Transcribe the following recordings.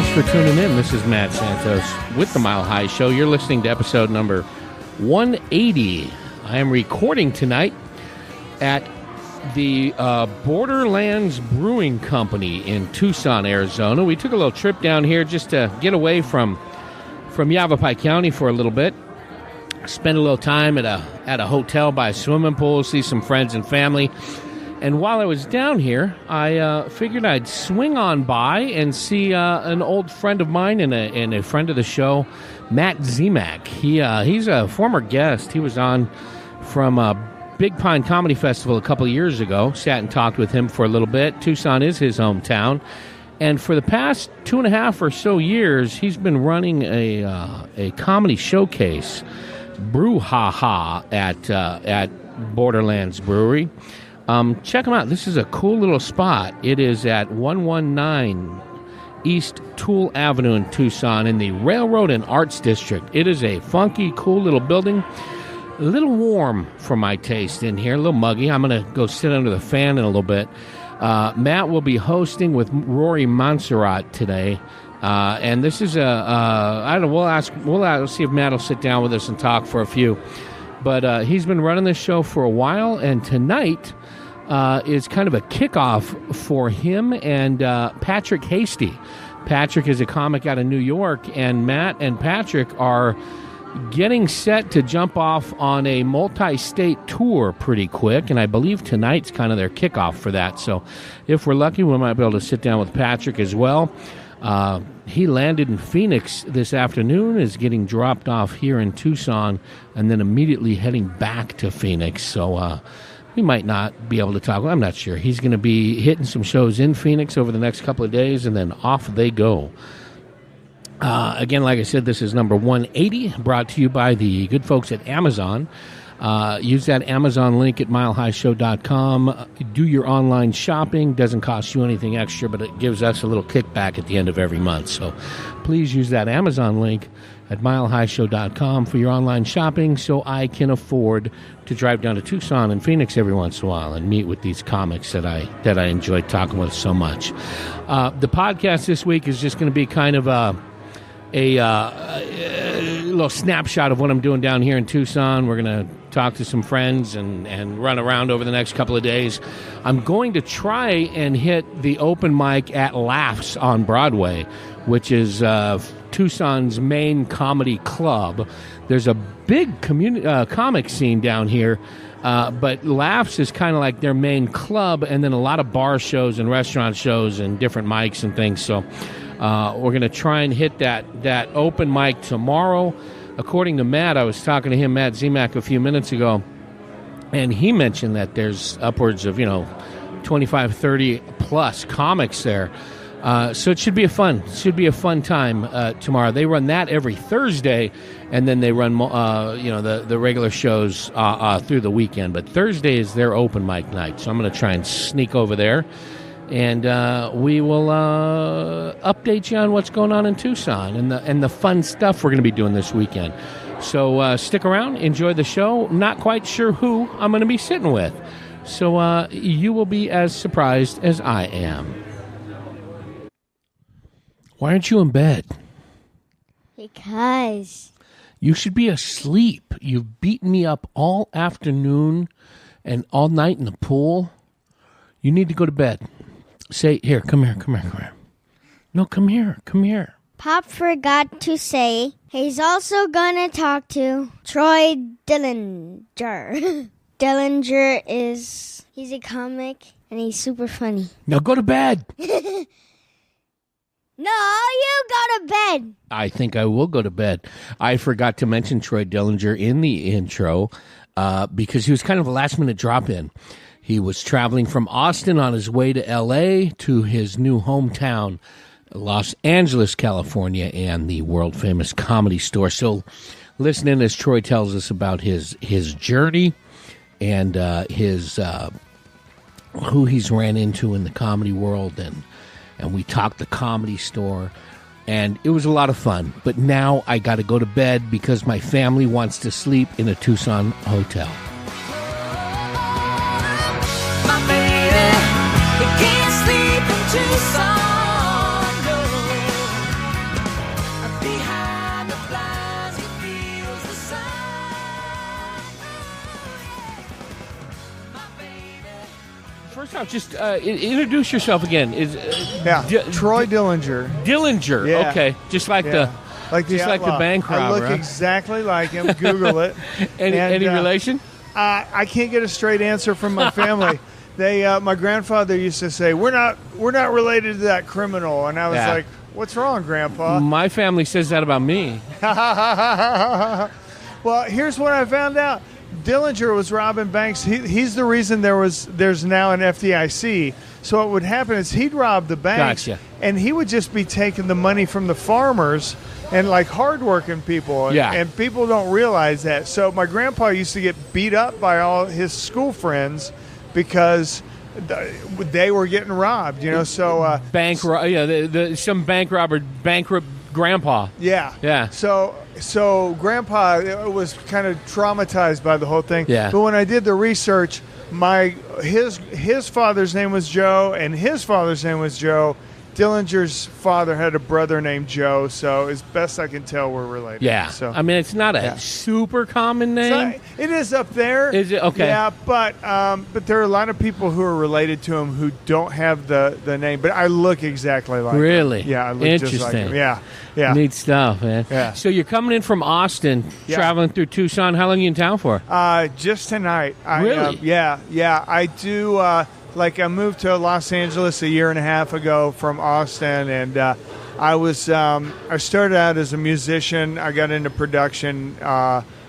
Thanks for tuning in. This is Matt Santos with the Mile High Show. You're listening to episode number 180. I am recording tonight at the Borderlands Brewing Company in Tucson, Arizona. We took a little trip down here just to get away from Yavapai County for a little bit. Spend a little time at a hotel by a swimming pool, see some friends and family. And while I was down here, I figured I'd swing on by and see an old friend of mine and a friend of the show, Matt Ziemak. He's a former guest. He was on from Big Pine Comedy Festival a couple of years ago. Sat and talked with him for a little bit. Tucson is his hometown. And for the past 2.5 or so years, he's been running a comedy showcase, Brouhaha, at Borderlands Brewery. Check them out. This is a cool little spot. It is at 119 East Toole Avenue in Tucson in the Railroad and Arts District. It is a funky, cool little building. A little warm for my taste in here, a little muggy. I'm going to go sit under the fan in a little bit. Matt will be hosting with Rory Montserrat today. And this is I don't know, we'll see if Matt will sit down with us and talk for a few. But he's been running this show for a while, and tonight is kind of a kickoff for him and Patrick Hastie. Patrick is a comic out of New York, and Matt and Patrick are getting set to jump off on a multi-state tour pretty quick, and I believe tonight's kind of their kickoff for that. So if we're lucky, we might be able to sit down with Patrick as well. He landed in Phoenix this afternoon, is getting dropped off here in Tucson, and then immediately heading back to Phoenix. So we might not be able to talk. I'm not sure. He's going to be hitting some shows in Phoenix over the next couple of days, and then off they go. Again, like I said, this is number 180, brought to you by the good folks at Amazon. Use that Amazon link at milehighshow.com. Do your online shopping. Doesn't cost you anything extra, but it gives us a little kickback at the end of every month. So please use that Amazon link at milehighshow.com for your online shopping, so I can afford to drive down to Tucson and Phoenix every once in a while and meet with these comics that I enjoy talking with so much. The podcast this week is just going to be kind of a little snapshot of what I'm doing down here in Tucson. We're going to talk to some friends and run around over the next couple of days. I'm going to try and hit the open mic at Laughs on Broadway, which is Tucson's main comedy club. There's a big comic scene down here, but Laughs is kind of like their main club, and then a lot of bar shows and restaurant shows and different mics and things. So we're going to try and hit that open mic tomorrow. According to Matt, I was talking to him, Matt Ziemak, a few minutes ago, and he mentioned that there's upwards of 25, 30 plus comics there. So it should be a fun time tomorrow. They run that every Thursday, and then they run the regular shows through the weekend. But Thursday is their open mic night, so I'm going to try and sneak over there. And we will update you on what's going on in Tucson and the fun stuff we're going to be doing this weekend. So stick around, enjoy the show. Not quite sure who I'm going to be sitting with. So you will be as surprised as I am. Why aren't you in bed? Because you should be asleep. You've beaten me up all afternoon and all night in the pool. You need to go to bed. Say, here, come here. No, come here. Pop forgot to say he's also gonna talk to Troy Dillinger. Dillinger he's a comic and he's super funny. Now go to bed. No, you go to bed. I think I will go to bed. I forgot to mention Troy Dillinger in the intro because he was kind of a last-minute drop-in. He was traveling from Austin on his way to L.A. to his new hometown, Los Angeles, California, and the world-famous Comedy Store. So listen in as Troy tells us about his journey and who he's ran into in the comedy world, and we talked the Comedy Store, and it was a lot of fun. But now I got to go to bed because my family wants to sleep in a Tucson hotel. My baby, we can't sleep in Tucson, no. first off, just introduce yourself again. Troy Dillinger. Dillinger. Yeah. Okay, just like the bank robber. I look exactly like him. Google it. Any relation? I can't get a straight answer from my family. My grandfather used to say, "We're not related to that criminal," and I was like, "What's wrong, Grandpa?" My family says that about me. Well, here's what I found out. Dillinger was robbing banks. He's the reason there's now an FDIC. So what would happen is he'd rob the banks, and he would just be taking the money from the farmers and like hardworking people. And people don't realize that. So my grandpa used to get beat up by all his school friends because they were getting robbed. So some bank robber bankrupt grandpa. Yeah. So Grandpa was kind of traumatized by the whole thing. Yeah. But when I did the research, his father's name was Joe, and his father's name was Joe. Dillinger's father had a brother named Joe, so as best I can tell, we're related. Yeah. So I mean, it's not a super common name. It is up there. Is it? Okay. Yeah, but there are a lot of people who are related to him who don't have the name, but I look exactly like him. Really? Yeah, I look just like him. Yeah. Neat stuff, man. Yeah. So you're coming in from Austin, traveling through Tucson. How long are you in town for? Just tonight. Really? Yeah. I do. I moved to Los Angeles a year and a half ago from Austin, and I started out as a musician. I got into production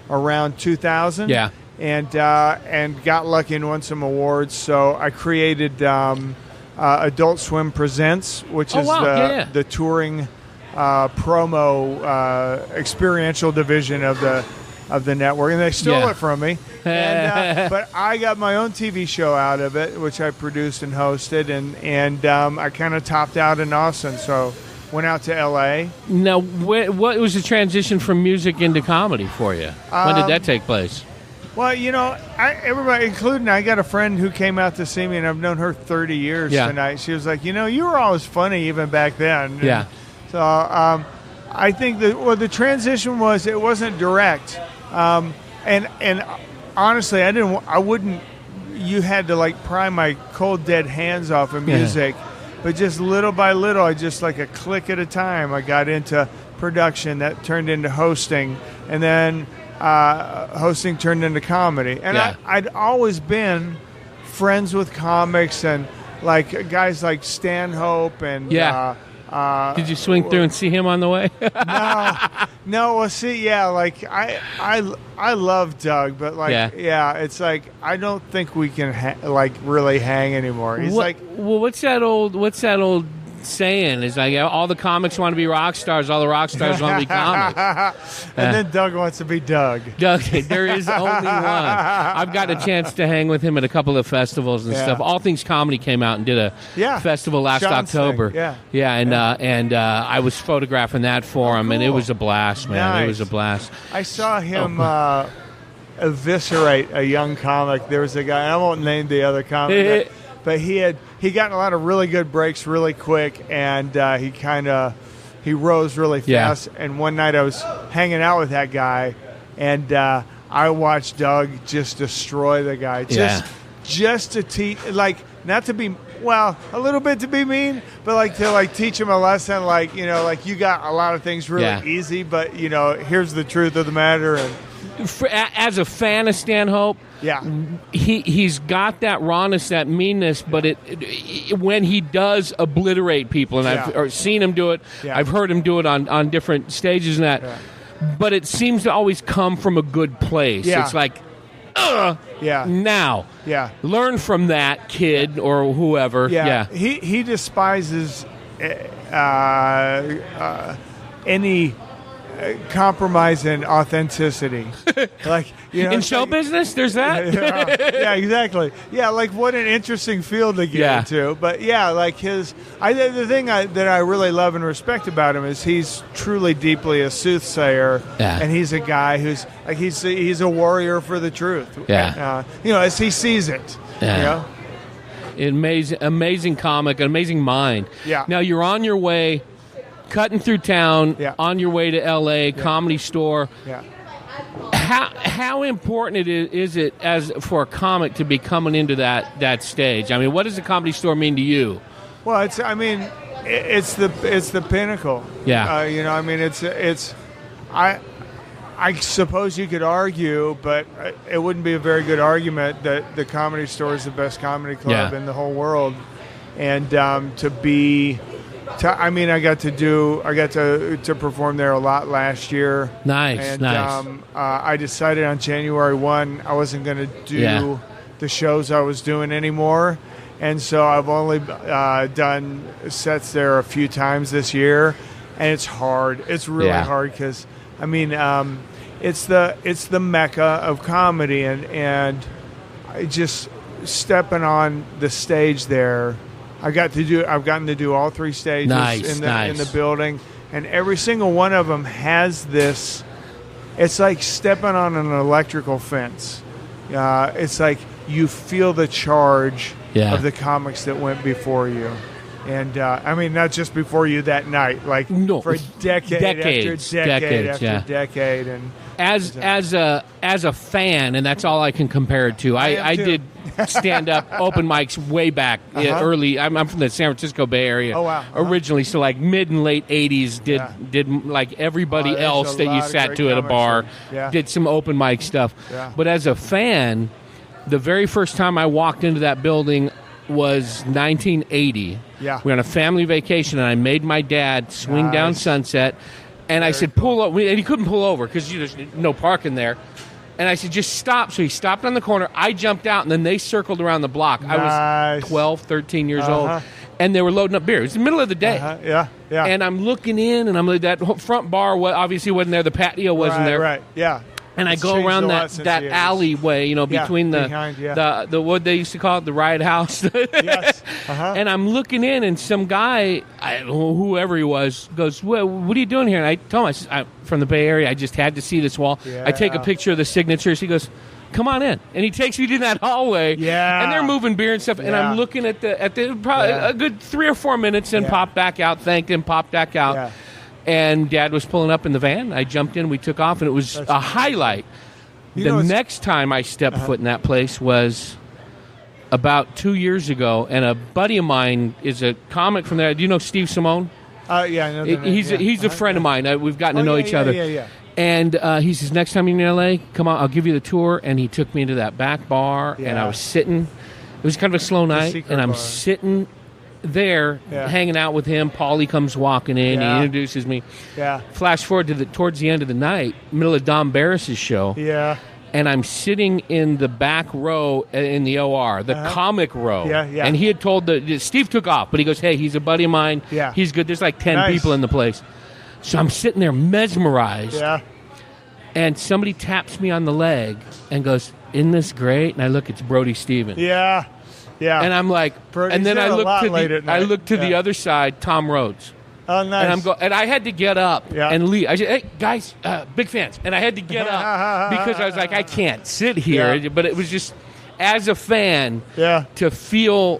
around 2000. Yeah. And got lucky and won some awards. So I created Adult Swim Presents, which is the touring promo experiential division of the network, and they stole it from me. But I got my own TV show out of it, which I produced and hosted, and I kind of topped out in Austin, so went out to L.A. Now, what was the transition from music into comedy for you? When did that take place? Well, everybody, including I got a friend who came out to see me, and I've known her 30 years tonight. She was like, you were always funny even back then. Yeah. So I think the transition it wasn't direct. And honestly, you had to like pry my cold dead hands off of music, but just little by little, I just like a click at a time, I got into production that turned into hosting, and then hosting turned into comedy. And I'd always been friends with comics and like guys like Stanhope and did you swing through and see him on the way? No. Well, see, like I love Doug, but it's like I don't think we can really hang anymore. He's what's that old saying? Is like all the comics want to be rock stars, all the rock stars want to be comics. And then Doug wants to be Doug. There is only one. I've got a chance to hang with him at a couple of festivals and stuff. All Things Comedy came out and did a festival last October. And I was photographing that for him, and it was a blast, man. Nice. It was a blast. I saw him eviscerate a young comic. There was a guy, I won't name the other comic, but he got a lot of really good breaks really quick, and he rose really fast. Yeah. And one night I was hanging out with that guy, and I watched Doug just destroy the guy. Just to teach, not to be, a little bit to be mean, but to teach him a lesson. You got a lot of things really easy, but here's the truth of the matter. And as a fan of Stanhope, he's got that rawness, that meanness, but when he does obliterate people, and I've seen him do it, I've heard him do it on different stages and that, but it seems to always come from a good place. It's like, now, learn from that kid or whoever. He despises any compromise in authenticity. In show business, there's that. Exactly. What an interesting field to get into. But the thing that I really love and respect about him is he's truly deeply a soothsayer, and he's a guy who's he's a warrior for the truth. As he sees it. Amazing comic, an amazing mind. Now you're on your way, cutting through town, on your way to L.A., Comedy Store. How important is it as for a comic to be coming into that stage? I mean, what does a Comedy Store mean to you? Well, it's the pinnacle. Yeah. I suppose you could argue, but it wouldn't be a very good argument that the Comedy Store is the best comedy club in the whole world. And I got to perform there a lot last year. Nice, and, nice. I decided on January 1 I wasn't going to do the shows I was doing anymore. And so I've only done sets there a few times this year, and it's hard. It's really hard because, it's the mecca of comedy, and I just stepping on the stage there. I've gotten to do all 3 stages in the building, and every single one of them has this. It's like stepping on an electrical fence. It's like you feel the charge of the comics that went before you. And, not just before you that night, for decade decades after decade. And as a fan, and that's all I can compare it to. I did stand-up open mics way back early. I'm from the San Francisco Bay Area originally, so like mid and late 80s did like everybody else that you sat to at a bar, did some open mic stuff. Yeah. But as a fan, the very first time I walked into that building was 1980. Yeah. We were on a family vacation, and I made my dad swing down Sunset, and I said, pull over. And he couldn't pull over because there's no parking there. And I said, just stop. So he stopped on the corner. I jumped out, and then they circled around the block. Nice. I was 12, 13 years old, and they were loading up beer. It was the middle of the day. Yeah. And I'm looking in, and I'm like, that front bar obviously wasn't there. The patio wasn't there. Right, yeah. And I go around that alleyway, between the what they used to call it, the riot house. Yes. And I'm looking in, and some guy, whoever he was, goes, what are you doing here? And I told him, I'm from the Bay Area. I just had to see this wall. Yeah. I take a picture of the signatures. He goes, come on in. And he takes me to that hallway. Yeah. And they're moving beer and stuff. And I'm looking at the probably a good 3 or 4 minutes, and popped back out, thanked him, popped back out. Yeah. And Dad was pulling up in the van. I jumped in. We took off, and it was a highlight. The next time I stepped foot in that place was about 2 years ago, and a buddy of mine is a comic from there. Do you know Steve Simone? Yeah, I know that name. He's a friend of mine. We've gotten to know each other. Yeah. And he says, next time you're in L.A., come on, I'll give you the tour. And he took me into that back bar, and I was sitting. It was kind of a slow night, and I'm sitting there hanging out with him. Paulie comes walking in. He introduces me. Yeah. Flash forward to towards the end of the night, middle of Don Barris's show. Yeah. And I'm sitting in the back row in the OR, the comic row. Yeah. And he had told Steve took off, but he goes, hey, he's a buddy of mine. Yeah. He's good. There's like 10 people in the place. So I'm sitting there mesmerized. Yeah. And somebody taps me on the leg and goes, isn't this great? And I look, it's Brody Stevens. Yeah. Yeah. And I'm like, and then I look to the other side, Tom Rhodes. Oh, nice. And I had to get up and leave. I said, hey, guys, big fans. And I had to get up because I was like, I can't sit here. Yeah. But it was just, as a fan, to feel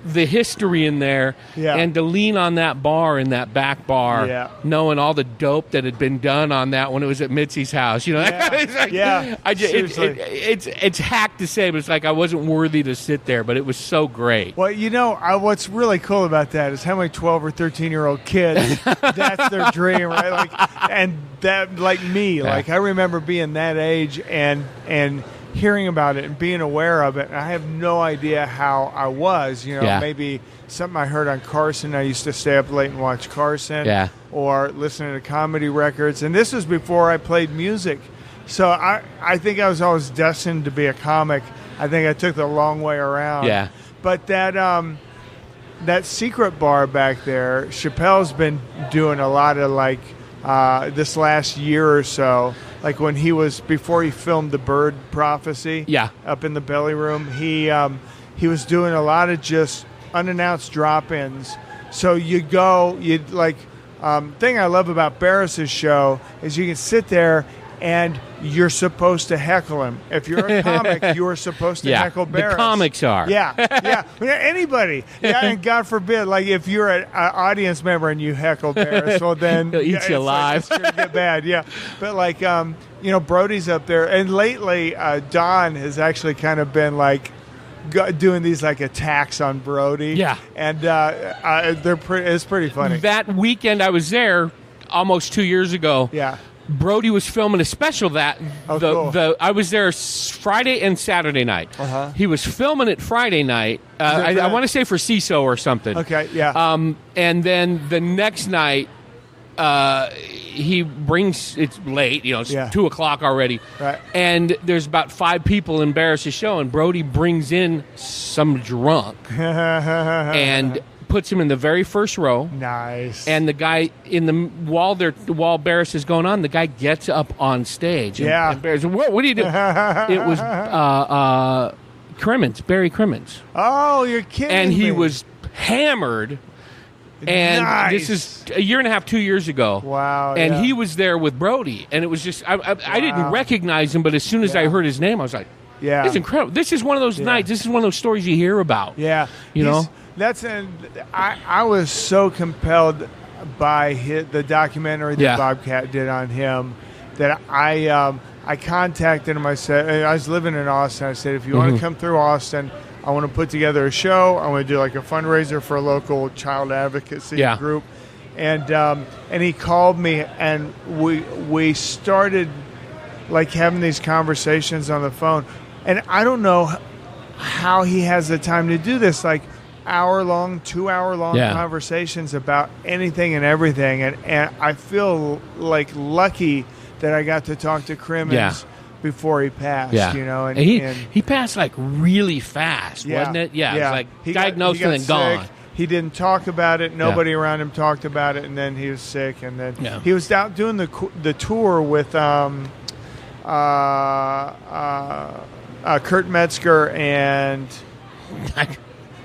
the history in there and to lean on that bar in that back bar, knowing all the dope that had been done on that when it was at Mitzi's house. It's hacked to say, but it's like I wasn't worthy to sit there, but it was so great. Well, what's really cool about that is how many 12 or 13-year-old kids, that's their dream, right? And that, like me, I remember being that age and hearing about it and being aware of it. I have no idea how I was, maybe something I heard on Carson. I used to stay up late and watch Carson or listening to comedy records. And this was before I played music. So I think I was always destined to be a comic. I think I took the long way around. Yeah. But that secret bar back there, Chappelle's been doing a lot of this last year or so. Like when before he filmed The Bird Prophecy up in the belly room, he was doing a lot of just unannounced drop-ins. So thing I love about Barris's show is you can sit there and you're supposed to heckle him. If you're a comic, you're supposed to heckle Barris. The comics are. Yeah. Anybody. Yeah, and God forbid, like if you're an audience member and you heckle Barris, well then he'll eat you alive. It's gonna get bad. Yeah, but like Brody's up there, and lately Don has actually kind of been like doing these like attacks on Brody. Yeah, and it's pretty funny. That weekend I was there almost 2 years ago. Yeah. Brody was filming a special cool. I was there Friday and Saturday night. Uh-huh. He was filming it Friday night. I want to say for CISO or something. Okay, yeah. And then the next night, he brings, it's late, it's 2 o'clock already. Right. And there's about 5 people in Barris' show, and Brody brings in some drunk and puts him in the very first row. Nice. And the guy while Barris is going on, the guy gets up on stage. And Barris, what are you doing? It was Crimmins, Barry Crimmins. Oh, you're kidding and he me. was hammered. And nice. This is a year and a half, 2 years ago. Wow. And he was there with Brody. And it was just, I didn't recognize him, but as soon as I heard his nim, I was like, yeah, this is incredible. This is one of those nights. This is one of those stories you hear about. Yeah. You know? I was so compelled by the documentary that Bobcat did on him that I contacted him. I said, I was living in Austin. I said, if you want to come through Austin, I want to put together a show. I want to do like a fundraiser for a local child advocacy group. And he called me, and we started like having these conversations on the phone. And I don't know how he has the time to do this, like 2-hour-long conversations about anything and everything. And I feel like lucky that I got to talk to Crimmins before he passed, And he passed like really fast, wasn't it? Yeah. It was like he diagnosed and then gone. He didn't talk about it. Nobody around him talked about it, and then he was sick. And then he was out doing the tour with Kurt Metzger, and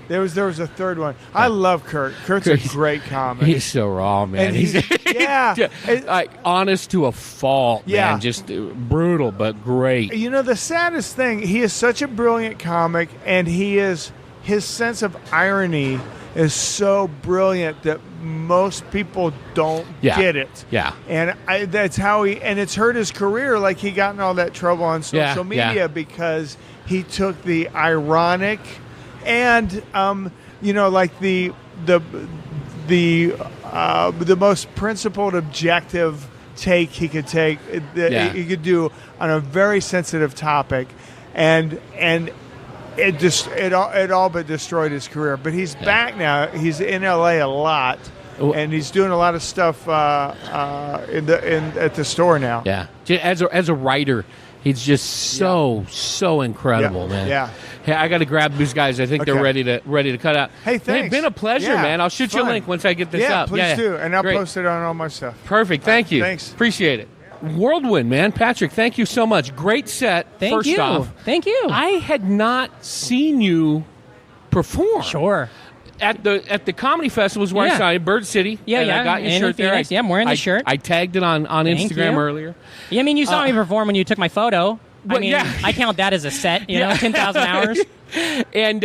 there was a third one. I love Kurt. Kurt's a great comic. He's so raw, man. And he's like honest to a fault, man. Just brutal, but great. The saddest thing, he is such a brilliant comic, and his sense of irony is so brilliant that most people don't get it. Yeah. And that's how and it's hurt his career. Like, he got in all that trouble on social media because he took the ironic and, like the most principled, objective take he could take, he could do on a very sensitive topic, and it all but destroyed his career. But he's back now. He's in LA a lot, and he's doing a lot of stuff at the store now. Yeah, as a writer, he's just so incredible, man. Yeah. Hey, I got to grab these guys. I think they're ready to cut out. Hey, thanks. It's been a pleasure, man. I'll shoot you a link once I get this up. Please do, and I'll post it on all my stuff. Perfect. Thank you. Thanks. Appreciate it. Whirlwind, man. Patrick, thank you so much. Great set. Thank you. Thank you. I had not seen you perform. Sure. At the comedy festivals where I saw you, Bird City. Yeah, and I got your shirt there. Yeah, I'm wearing the shirt. I tagged it on Instagram earlier. Yeah, I mean, you saw me perform when you took my photo. Well, I mean, I count that as a set, 10,000 hours. And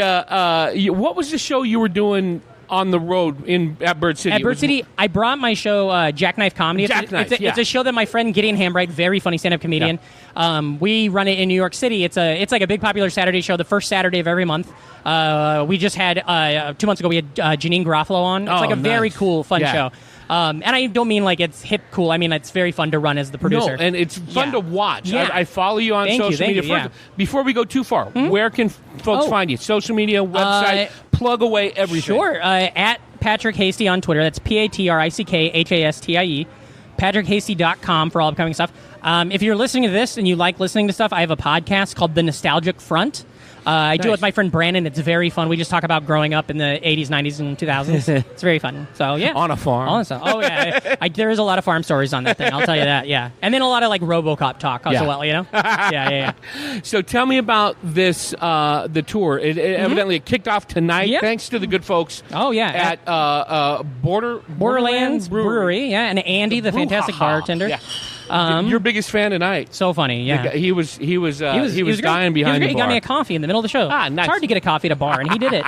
what was the show you were doing on the road at Bird City? At Bird City, I brought my show, Jackknife Comedy. It's a show that my friend Gideon Hambright, very funny stand-up comedian, we run it in New York City. It's like a big popular Saturday show, the first Saturday of every month. We just had, 2 months ago, we had Janine Garofalo on. It's like a very cool, fun show. And I don't mean like it's hip cool. I mean, it's very fun to run as the producer. No, and it's fun to watch. Yeah. I follow you on social media. Before we go too far, where can folks find you? Social media, website, plug away everything. Sure. At Patrick Hastie on Twitter. That's PatrickHastie. PatrickHastie.com for all upcoming stuff. If you're listening to this and you like listening to stuff, I have a podcast called The Nostalgic Front. I do it with my friend Brandon. It's very fun. We just talk about growing up in the 80s, 90s, and 2000s. It's very fun. So, yeah. On a farm. Oh, yeah. There is a lot of farm stories on that thing. I'll tell you that, yeah. And then a lot of, like, RoboCop talk as well, Yeah. So tell me about this, the tour. Evidently it kicked off tonight, thanks to the good folks at Borderlands Brewery, and Andy, the fantastic bartender. Yeah. Your biggest fan tonight. So funny, yeah. He was dying behind the bar. He got me a coffee in the middle of the show. Nice. It's hard to get a coffee at a bar, and he did it.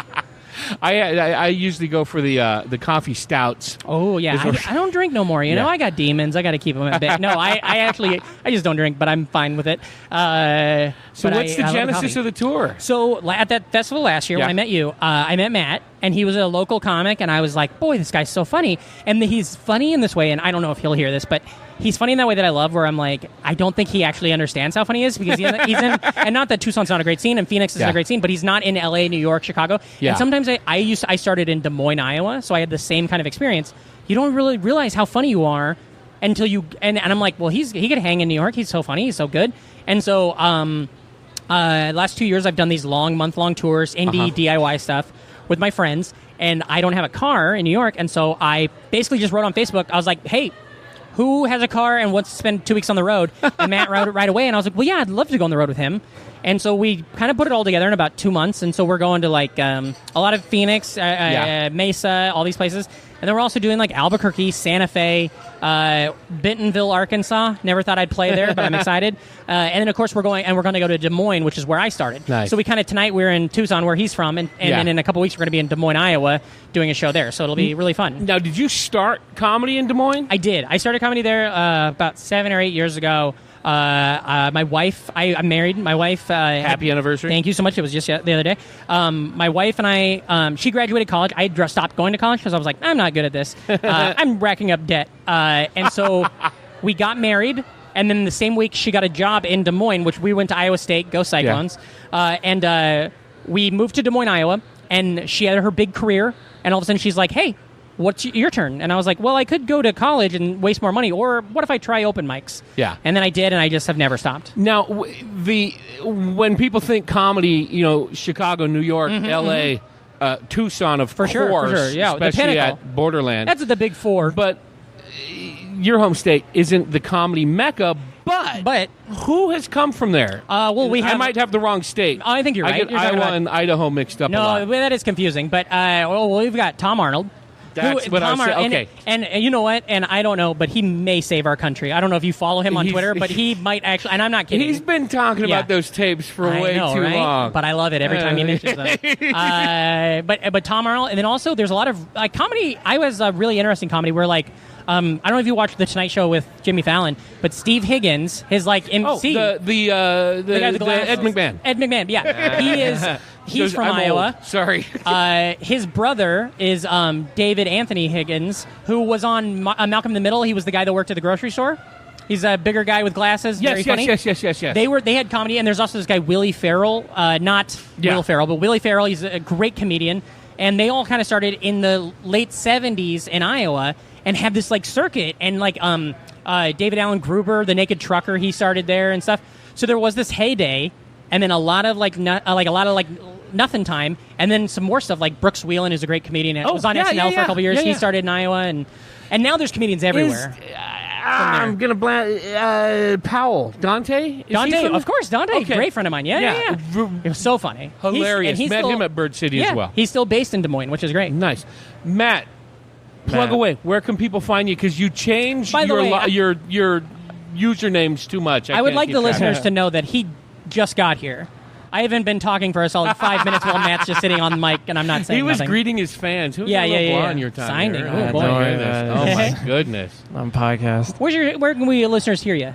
I usually go for the coffee stouts. Oh yeah, I don't drink no more. You know, I got demons. I got to keep them at bay. No, I just don't drink, but I'm fine with it. So what's the genesis of the tour? So at that festival last year when I met you, I met Matt, and he was a local comic, and I was like, boy, this guy's so funny. And he's funny in this way, and I don't know if he'll hear this, but he's funny in that way that I love, where I'm like, I don't think he actually understands how funny he is, because he's in, and not that Tucson's not a great scene, and Phoenix isn't a great scene, but he's not in LA, New York, Chicago. Yeah. And sometimes I started in Des Moines, Iowa, so I had the same kind of experience. You don't really realize how funny you are until you, and I'm like, well, he could hang in New York. He's so funny. He's so good. And so, last 2 years, I've done these month-long tours, indie DIY stuff with my friends, and I don't have a car in New York, and so I basically just wrote on Facebook. I was like, hey, who has a car and wants to spend 2 weeks on the road? And Matt wrote it right away, and I was like, well, yeah, I'd love to go on the road with him. And so we kind of put it all together in about 2 months, and so we're going to like a lot of Phoenix, Mesa, all these places. And then we're also doing like Albuquerque, Santa Fe, Bentonville, Arkansas. Never thought I'd play there, but I'm excited. And then, of course, we're going to go to Des Moines, which is where I started. Nice. So we kind of, tonight we're in Tucson, where he's from, and then in a couple weeks we're going to be in Des Moines, Iowa, doing a show there. So it'll be really fun. Now, did you start comedy in Des Moines? I did. I started comedy there about 7 or 8 years ago. My wife, I'm married. My wife, happy anniversary. Thank you so much. It was just the other day. My wife and I, she graduated college. I stopped going to college because I was like, I'm not good at this. I'm racking up debt. And so we got married. And then the same week she got a job in Des Moines, which we went to Iowa State, go Cyclones. Yeah. And we moved to Des Moines, Iowa, and she had her big career. And all of a sudden she's like, hey, what's your turn? And I was like, well, I could go to college and waste more money, or what if I try open mics? Yeah. And then I did, and I just have never stopped. Now, when people think comedy, Chicago, New York, L.A., Tucson, of course. For sure. Yeah, especially at Borderlands. That's the big four. But your home state isn't the comedy mecca, but who has come from there? I might have the wrong state. I think you're right. I get Iowa and Idaho mixed up a lot. No, that is confusing. But we've got Tom Arnold. That's what I was saying. Okay. And you know what? And I don't know, but he may save our country. I don't know if you follow him on Twitter, but he might actually, and I'm not kidding. He's been talking about those tapes for way too long. But I love it every time he mentions them. But Tom Arnold, and then also there's a lot of comedy. I was really interesting comedy where I don't know if you watched The Tonight Show with Jimmy Fallon, but Steve Higgins, his MC. The guy with the Ed McMahon. Ed McMahon, yeah. He is... He's from Iowa. Old. Sorry. His brother is David Anthony Higgins, who was on Malcolm in the Middle. He was the guy that worked at the grocery store. He's a bigger guy with glasses. Very funny. Yes. They had comedy, and there's also this guy Willie Farrell, not Will Ferrell, but Willie Farrell. He's a great comedian, and they all kind of started in the late '70s in Iowa, and had this circuit, and David Allen Gruber, the Naked Trucker, he started there and stuff. So there was this heyday. And then a lot of nothing time, and then some more stuff like Brooks Wheelan is a great comedian. Was on SNL for a couple years. He started in Iowa, and now there's comedians everywhere. I'm gonna Powell, Dante, of course, Dante, okay. Great friend of mine. Yeah. It was so funny, hilarious. Met him at Bird City as well. He's still based in Des Moines, which is great. Nice, Matt. Plug away. Where can people find you? Because you changed your usernames too much. I would like the listeners to know that he just got here. I haven't been talking for a solid 5 minutes while Matt's just sitting on the mic, and I'm not saying nothing. He was greeting his fans. Who was on your time? Signing. Oh, my goodness. On podcast. Where can we listeners hear you?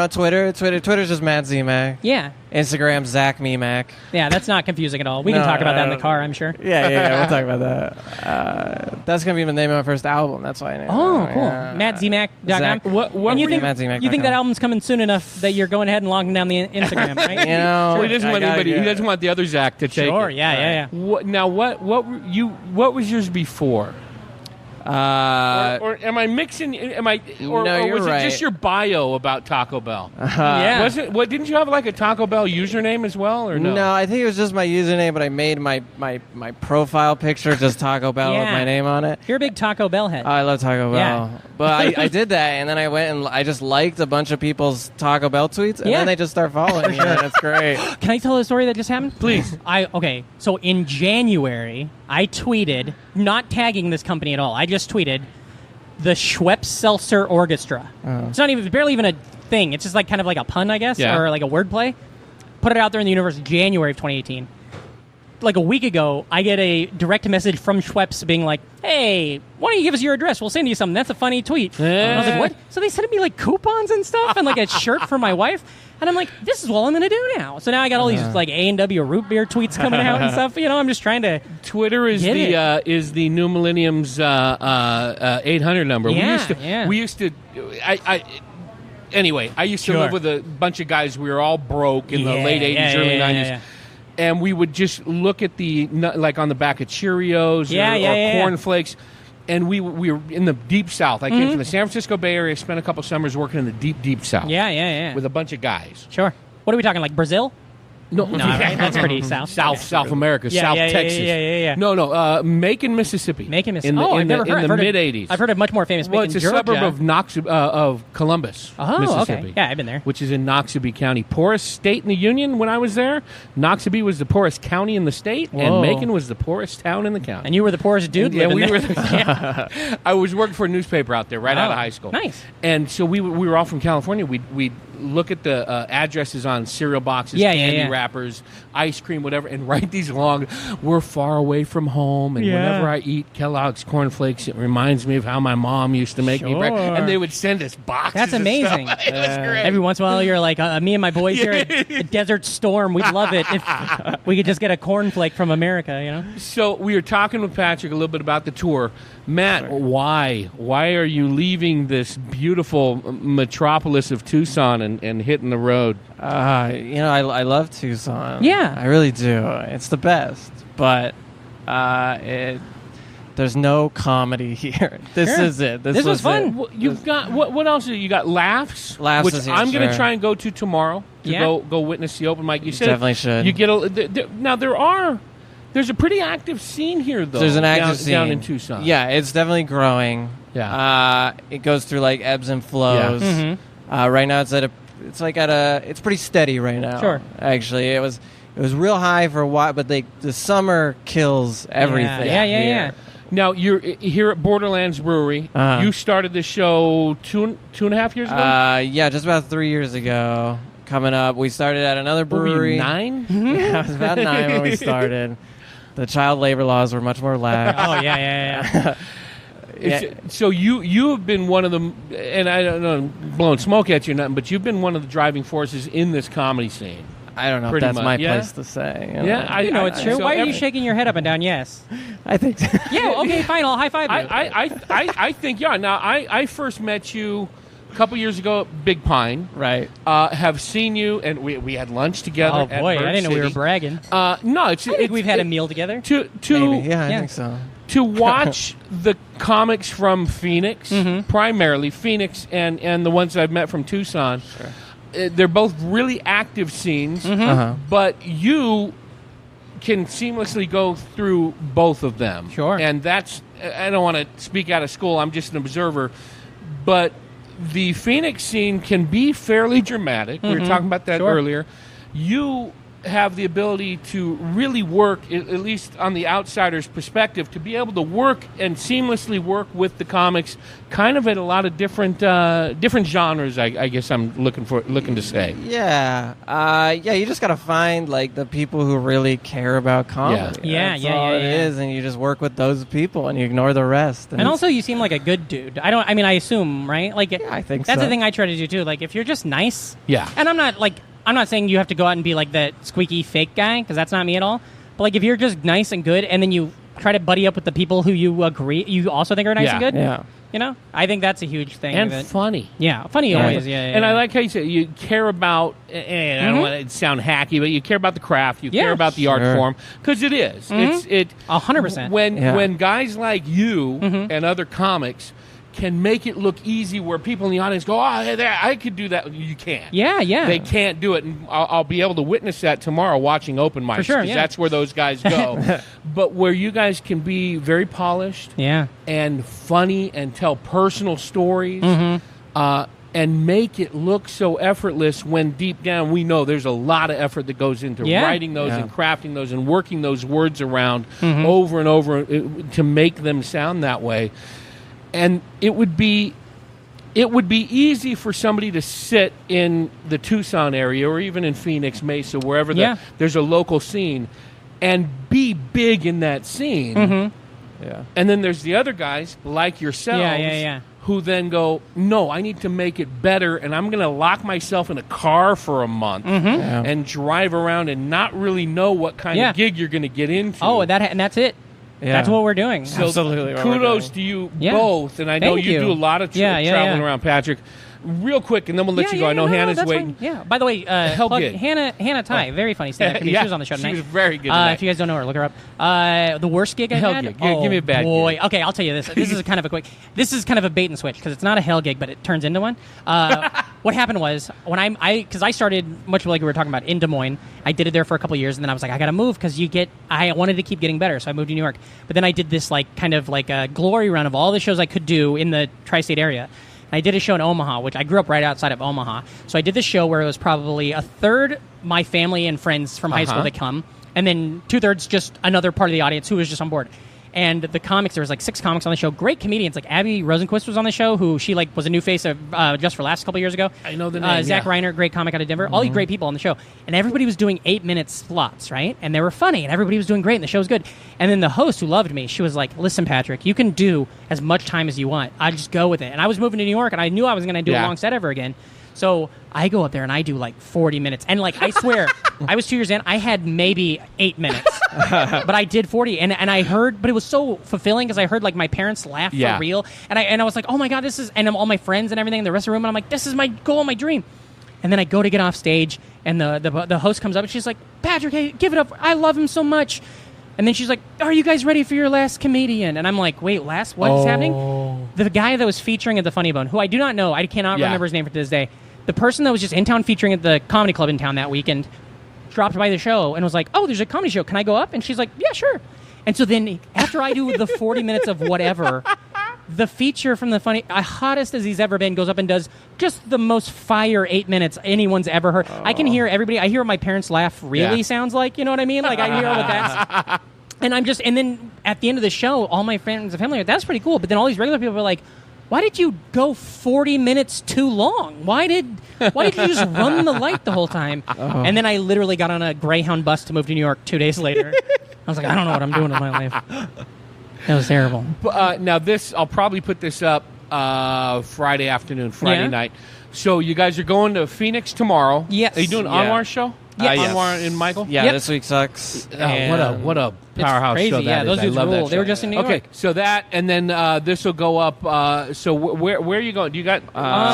Twitter. Twitter's just Matt Ziemak. Yeah. Instagram, Zach Meemac. Yeah, that's not confusing at all. We can talk about that in the car, I'm sure. Yeah, we'll talk about that. That's going to be the name of my first album. That's why I named it. Oh, cool. MattZemak.com. What you think that album's coming soon enough that you're going ahead and logging down the Instagram, right? So he doesn't want anybody. He doesn't want the other Zach to take it. Sure, yeah. What was yours before? Or am I mixing? Or was it just your bio about Taco Bell? Was it? What didn't you have a Taco Bell username as well, or no? No, I think it was just my username, but I made my profile picture just Taco Bell with my name on it. You're a big Taco Bell head. I love Taco Bell, but I did that, and then I went and I just liked a bunch of people's Taco Bell tweets, and then they just start following me. And it's great. Can I tell a story that just happened? Please. So in January, I tweeted, not tagging this company at all. I just tweeted, the Schweppes Seltzer Orchestra. It's barely even a thing. It's just like kind of like a pun, I guess, or like a wordplay. Put it out there in the universe January of 2018. Like a week ago, I get a direct message from Schweppes being like, hey, why don't you give us your address? We'll send you something. That's a funny tweet. And I was like, what? So they sent me like coupons and stuff and like a shirt for my wife. And I'm like, this is what I'm going to do now. So now I got all these like A&W root beer tweets coming out and stuff. I'm just trying to. Twitter is the new millennium's 800 number. Yeah, we used to. Anyway, I used to live with a bunch of guys. We were all broke in the late 80s, early 90s. And we would just look at like on the back of Cheerios or Corn Flakes. And we were in the Deep South. I came from the San Francisco Bay Area, spent a couple summers working in the Deep South. Yeah. With a bunch of guys. Sure. What are we talking, like Brazil? No, right? That's pretty south. South America, South Texas. Yeah. No, Macon, Mississippi. Macon, Mississippi. I've never heard. In the mid-'80s. I've heard of much more famous Macon, Well, it's a Georgia. suburb of Columbus, Mississippi. Okay. Yeah, I've been there. Which is in Noxubee County. Poorest state in the Union when I was there. Noxubee was the poorest county in the state, and Macon was the poorest town in the county. And you were the poorest dude living there. I was working for a newspaper out there right out of high school. Nice. And so we were all from California. We'd look at the addresses on cereal boxes, candy wrappers, ice cream, whatever, and write these long, we're far away from home, and whenever I eat Kellogg's Corn Flakes, it reminds me of how my mom used to make me breakfast. And they would send us boxes. That's amazing. It was great. Every once in a while, you're like, me and my boys here at Desert Storm, we'd love it if we could just get a cornflake from America, So we were talking with Patrick a little bit about the tour. Matt, why are you leaving this beautiful metropolis of Tucson and hitting the road? I love Tucson. Yeah. I really do. It's the best. But there's no comedy here. This is it. This was fun. Well, you've got what else? You got Laughs, which I'm going to try and go to tomorrow to go witness the open mic. You said definitely should. You get now there's a pretty active scene here, though. There's an active scene down in Tucson. Yeah, it's definitely growing. Yeah, it goes through like ebbs and flows. Yeah. Right now, it's pretty steady right now. Sure. Actually, it was real high for a while, but the summer kills everything. Yeah. Now you're here at Borderlands Brewery. You started the show two and a half years ago. Yeah, just about 3 years ago. Coming up, we started at another brewery. Were you 9? Yeah, I was about 9 when we started. The child labor laws were much more lax. So you have been one of them, and I don't know, I'm blowing smoke at you or nothing, but you've been one of the driving forces in this comedy scene. I don't know if that's my place to say. I know it's true. Why are you shaking your head up and down? Yes. I think so. Yeah, okay, fine. I'll high five you. I think, Now, I first met you a couple years ago at Big Pine. Right. Have seen you, and we had lunch together. Oh, boy. I didn't know we were bragging. No, I think we've had a meal together. Maybe. Yeah, I think so. To watch the comics from Phoenix, primarily Phoenix, and the ones I've met from Tucson. Sure. They're both really active scenes, but you can seamlessly go through both of them. Sure. And that's, I don't want to speak out of school, I'm just an observer, but the Phoenix scene can be fairly dramatic. We were talking about that earlier. You have the ability to really work, at least on the outsider's perspective, to be able to work and seamlessly work with the comics, kind of at a lot of different genres. I guess I'm looking to say. Yeah, you just gotta find like the people who really care about comedy. Yeah. It is, and you just work with those people, and you ignore the rest. And also, you seem like a good dude. I assume, right? Like, I think that's so. the thing I try to do too. Like, if you're just nice, and I'm not saying you have to go out and be like that squeaky fake guy, because that's not me at all. But like, if you're just nice and good, and then you try to buddy up with the people who you also think are nice and good, I think that's a huge thing. And funny. Yeah, funny always. Yeah. And I like how you say you care about, and I don't want to sound hacky, but you care about the craft, you care about the art form, because it is. It's 100%. When guys like you and other comics can make it look easy, where people in the audience go, I could do that. You can't. Yeah. They can't do it. And I'll be able to witness that tomorrow watching open mics. For sure, because that's where those guys go. But where you guys can be very polished and funny and tell personal stories and make it look so effortless, when deep down we know there's a lot of effort that goes into writing those and crafting those and working those words around over and over to make them sound that way. And it would be easy for somebody to sit in the Tucson area or even in Phoenix, Mesa, wherever there's a local scene, and be big in that scene. Mm-hmm. Yeah. And then there's the other guys like yourselves who then go, no, I need to make it better, and I'm going to lock myself in a car for a month and drive around and not really know what kind of gig you're going to get into. Oh, and that's it. Yeah. That's what we're doing. So absolutely. Kudos to you both. And I know you do a lot of traveling around, Patrick. Real quick, and then we'll let you go. I know Hannah's waiting. Fine. Yeah. By the way, Hannah Ty, very funny stand-up comedian. She was on the show tonight. She was very good tonight. If you guys don't know her, look her up. The worst gig I had? Gig. Give me a bad gig. Okay, I'll tell you this. This is kind of a bait and switch because it's not a hell gig, but it turns into one. What happened was when because I started, much like we were talking about, in Des Moines. I did it there for a couple of years, and then I was like, I got to move because I wanted to keep getting better, so I moved to New York. But then I did this kind of a glory run of all the shows I could do in the tri-state area. I did a show in Omaha, which I grew up right outside of Omaha. So I did this show where it was probably a third my family and friends from high school that come, and then 2/3 just another part of the audience who was just on board. And the comics, there was 6 comics on the show, great comedians. Abby Rosenquist was on the show, who she was a new face of Just for Laughs a couple years ago. I know the name. Zach Reiner, great comic out of Denver. All these great people on the show. And everybody was doing 8-minute slots, right? And they were funny, and everybody was doing great, and the show was good. And then the host, who loved me, she was like, listen, Patrick, you can do as much time as you want. I just go with it. And I was moving to New York, and I knew I was going to do a long set ever again. So I go up there and I do 40 minutes. And I swear, I was 2 years in, I had maybe 8 minutes. But I did 40. And I heard, but it was so fulfilling because I heard my parents laugh for real. And I was like, oh my God, this is, and all my friends and everything in the rest of the room. And I'm like, this is my goal, my dream. And then I go to get off stage and the host comes up and she's like, Patrick, hey, give it up. I love him so much. And then she's like, are you guys ready for your last comedian? And I'm like, wait, what is happening? The guy that was featuring at the Funny Bone, who I do not know, I cannot remember his name to this day. The person that was just in town featuring at the comedy club in town that weekend dropped by the show and was like, oh, there's a comedy show. Can I go up? And she's like, yeah, sure. And so then after I do the 40 minutes of whatever, the feature from the Funny, hottest as he's ever been, goes up and does just the most fire 8 minutes anyone's ever heard. I can hear everybody. I hear what my parents laugh really sounds like. You know what I mean? I hear what that's... And and then at the end of the show, all my friends and family are like, that's pretty cool. But then all these regular people are like, why did you go 40 minutes too long? Why did you just run the light the whole time? And then I literally got on a Greyhound bus to move to New York 2 days later. I was like, I don't know what I'm doing with my life. That was terrible. Now I'll probably put this up Friday afternoon, Friday night. So you guys are going to Phoenix tomorrow. Yes. Are you doing Anwar's show? Yes. Anwar and Michael? Yeah, this week sucks. What a powerhouse show that is. Those dudes I love rule. that They were show. just in New York. Okay, so that, and then this will go up. So where are you going? Do you got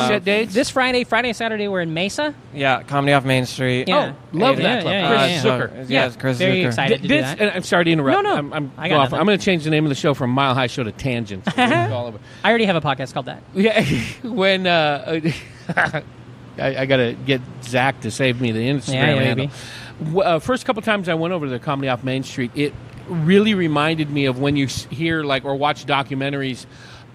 set dates? This Friday, Saturday, we're in Mesa. Yeah, Comedy Off Main Street. Yeah. Love that club. Chris Zucker. Yeah, Chris very Zucker. excited to do that. And I'm sorry to interrupt. No. I'm I got nothing. I'm going to change the name of the show from Mile High Show to Tangent. I already have a podcast called that. Yeah, when I got to get Zach to save me the Instagram handle. First couple times I went over to the Comedy Off Main Street, it really reminded me of when you hear or watch documentaries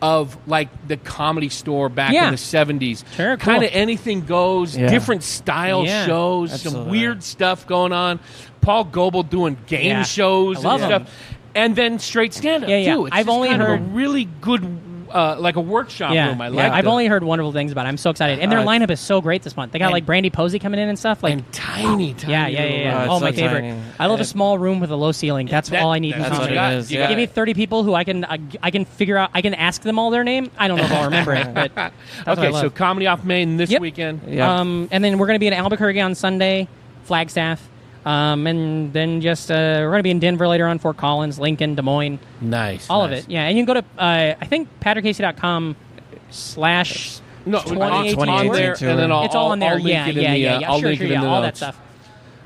of the Comedy Store back in the 70s. Sure, cool. Kind of anything goes, different style shows, some weird stuff going on. Paul Goebel doing game shows and stuff. And then straight stand-up, too. It's I've only heard a really good... like a workshop room. I like. I've only heard wonderful things about it. I'm so excited, and their lineup is so great this month. They got Brandy Posey coming in and stuff. And tiny. Yeah. Oh, my so favorite. tiny. I love a small room with a low ceiling. That's all I need in That's comedy. what it is. Give me 30 people who I can figure out. I can ask them all their name. I don't know if I'll remember it, but that's what I love. So Comedy Off Main this weekend. Yep. And then we're going to be in Albuquerque on Sunday, Flagstaff. And then just we're going to be in Denver later on, Fort Collins, Lincoln, Des Moines. Nice. All of it. Yeah. And you can go to, I think, patrickcasey.com/2018 on there, and then it's all on there. I'll link it in the, I'll link it in the all notes. that stuff.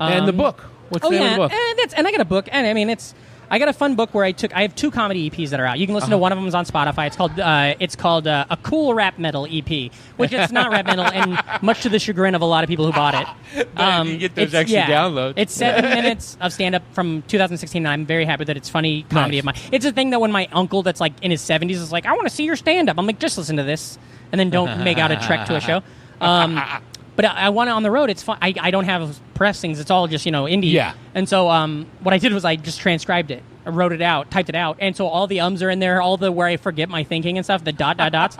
And the book. What's the name of the book? And I got a book, and I mean I got a fun book where I have 2 comedy EPs that are out. You can listen to one of them is on Spotify. It's called a cool rap metal EP, which it's not rap metal, and much to the chagrin of a lot of people who bought it. You get those extra downloads. It's 7 minutes of stand up from 2016, and I'm very happy that it's funny comedy of mine. It's a thing that when my uncle that's in his 70s is like, I want to see your stand up. I'm like, just listen to this, and then don't make out a trek to a show. But I want it on the road. It's fun. I don't have pressings. It's all just indie. Yeah. And so what I did was I just transcribed it I wrote it out, typed it out, and so all the ums are in there, all the where I forget my thinking and stuff, the dots,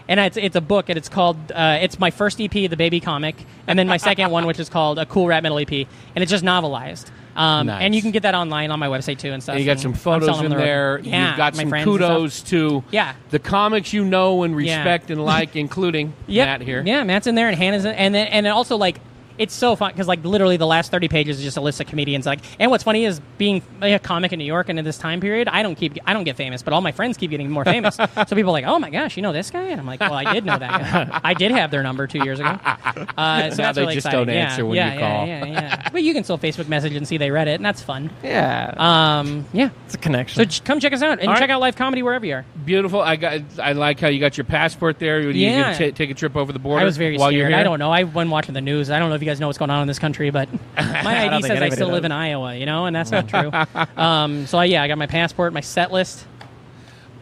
and it's a book, and it's called it's my first EP, the baby comic, and then my second one, which is called a Cool Rap Metal EP, and it's just novelized. Nice. And you can get that online on my website too and stuff. And you got some photos in there. Yeah, you've got some kudos to the comics you know and respect and like, including Matt here. Yeah, Matt's in there and Hannah's in, and then also like. It's so fun because, like, literally the last 30 pages is just a list of comedians. Like, and what's funny is being a comic in New York and in this time period, I don't get famous, but all my friends keep getting more famous. So people are like, "Oh my gosh, you know this guy?" And I'm like, "Well, I did know that guy. I did have their number 2 years ago." So now that's they really just exciting. don't answer when you call. Yeah. But you can still Facebook message and see they read it, and that's fun. Yeah. Yeah, it's a connection. So come check us out and check out live comedy wherever you are. Beautiful. I like how you got your passport there. You can take a trip over the border. I was very while scared. You're here? I don't know. I've been watching the news. I don't know if you guys know what's going on in this country, but my ID says I still live in Iowa, and that's not true. So I got my passport, my set list.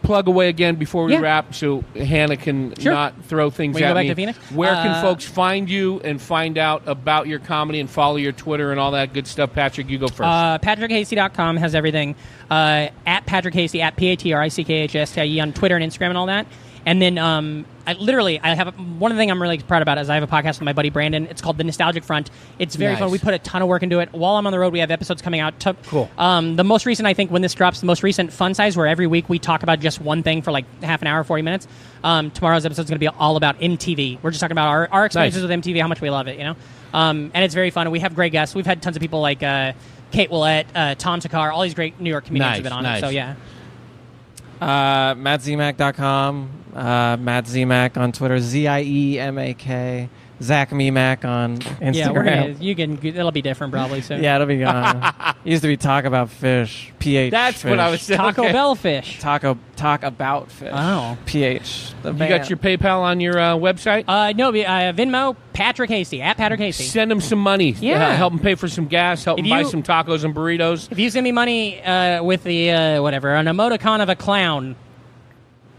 Plug away again before we wrap, so Hannah can not throw things at me. Go back to Phoenix? Where can folks find you and find out about your comedy and follow your Twitter and all that good stuff? Patrick, you go first. PatrickHastie.com has everything. At Patrick Hastie, at PatrickHastie on Twitter and Instagram and all that. And then I have one of the things I'm really proud about is I have a podcast with my buddy Brandon. It's called The Nostalgic Front. It's very fun. We put a ton of work into it. While I'm on the road, we have episodes coming out. Cool. The most recent, I think, when this drops, the most recent Fun Size, where every week we talk about just one thing for like half an hour, 40 minutes. Tomorrow's episode is going to be all about MTV. We're just talking about our experiences with MTV, how much we love it, and it's very fun. And we have great guests. We've had tons of people like Kate Willett, Tom Takar, all these great New York comedians have been on it. So, yeah. MattZiemak.com. Matt Ziemak on Twitter, Ziemak, Zach Memak on Instagram. Yeah, it'll be different probably soon. Yeah, it'll be gone. It used to be Talk About Fish, PH. That's fish. what I was saying. Taco Bell Fish. Talk About Fish. Oh. PH. You got your PayPal on your website? No, Venmo, Patrick Hastie, at Patrick Hastie. Send him some money. Yeah. Help him pay for some gas. Help him buy some tacos and burritos. If you send me money with the, an emoticon of a clown,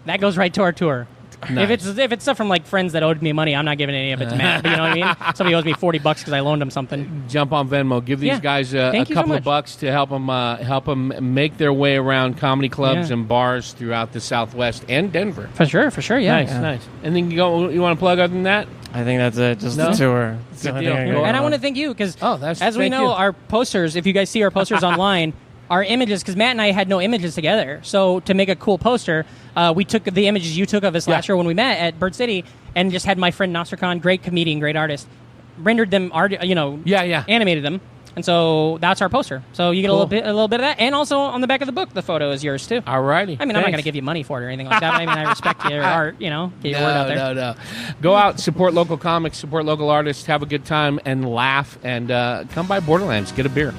that goes right to our tour. Nice. If it's stuff from like friends that owed me money, I'm not giving any of it to Matt. But you know what I mean? Somebody owes me $40 because I loaned him something. Jump on Venmo. Give these guys a couple of bucks to help them make their way around comedy clubs and bars throughout the Southwest and Denver. For sure. Yeah. Nice. Anything you want to plug other than that? I think that's it. Just the tour. Good deal. And I want to thank you because as we know, you. our posters. If you guys see our posters online. Our images, because Matt and I had no images together. So to make a cool poster, we took the images you took of us last year when we met at Bird City and just had my friend Nasser Khan, great comedian, great artist, rendered them, animated them. And so that's our poster. So you get a little bit of that. And also on the back of the book, the photo is yours too. All righty. I mean, I'm not going to give you money for it or anything like that. But I respect your art, get your word out there. No. Go out, support local comics, support local artists, have a good time and laugh, and come by Borderlands, get a beer.